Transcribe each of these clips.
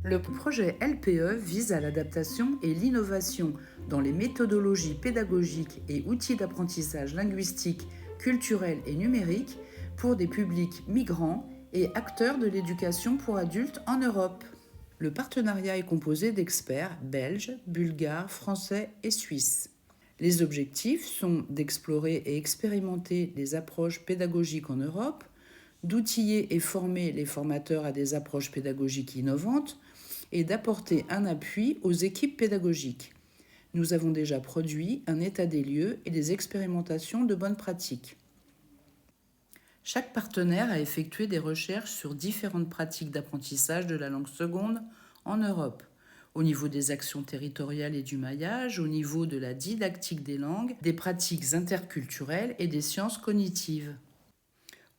Le projet LPE vise à l'adaptation et l'innovation dans les méthodologies pédagogiques et outils d'apprentissage linguistique, culturel et numérique pour des publics migrants et acteurs de l'éducation pour adultes en Europe. Le partenariat est composé d'experts belges, bulgares, français et suisses. Les objectifs sont d'explorer et expérimenter les approches pédagogiques en Europe, d'outiller et former les formateurs à des approches pédagogiques innovantes et d'apporter un appui aux équipes pédagogiques. Nous avons déjà produit un état des lieux et des expérimentations de bonnes pratiques. Chaque partenaire a effectué des recherches sur différentes pratiques d'apprentissage de la langue seconde en Europe, au niveau des actions territoriales et du maillage, au niveau de la didactique des langues, des pratiques interculturelles et des sciences cognitives.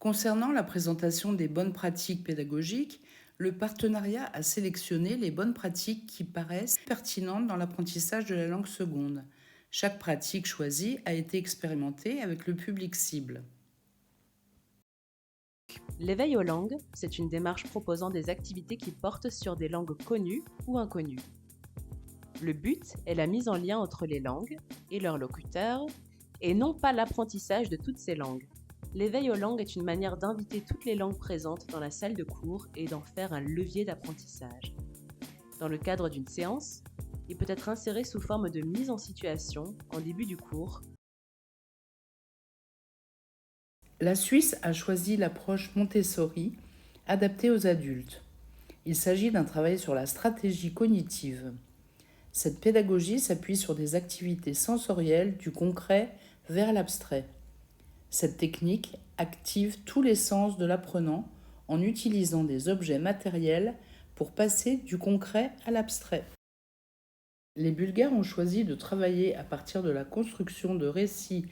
Concernant la présentation des bonnes pratiques pédagogiques, le partenariat a sélectionné les bonnes pratiques qui paraissent pertinentes dans l'apprentissage de la langue seconde. Chaque pratique choisie a été expérimentée avec le public cible. L'éveil aux langues, c'est une démarche proposant des activités qui portent sur des langues connues ou inconnues. Le but est la mise en lien entre les langues et leurs locuteurs, et non pas l'apprentissage de toutes ces langues. L'éveil aux langues est une manière d'inviter toutes les langues présentes dans la salle de cours et d'en faire un levier d'apprentissage. Dans le cadre d'une séance, il peut être inséré sous forme de mise en situation en début du cours. La Suisse a choisi l'approche Montessori, adaptée aux adultes. Il s'agit d'un travail sur la stratégie cognitive. Cette pédagogie s'appuie sur des activités sensorielles du concret vers l'abstrait. Cette technique active tous les sens de l'apprenant en utilisant des objets matériels pour passer du concret à l'abstrait. Les Bulgares ont choisi de travailler à partir de la construction de récits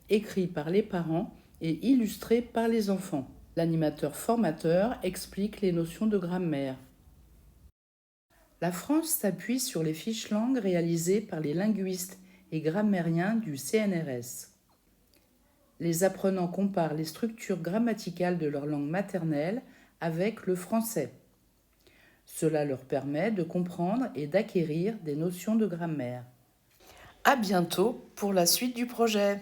écrits par les parents et illustrés par les enfants. L'animateur formateur explique les notions de grammaire. La France s'appuie sur les fiches langues réalisées par les linguistes et grammairiens du CNRS. Les apprenants comparent les structures grammaticales de leur langue maternelle avec le français. Cela leur permet de comprendre et d'acquérir des notions de grammaire. À bientôt pour la suite du projet.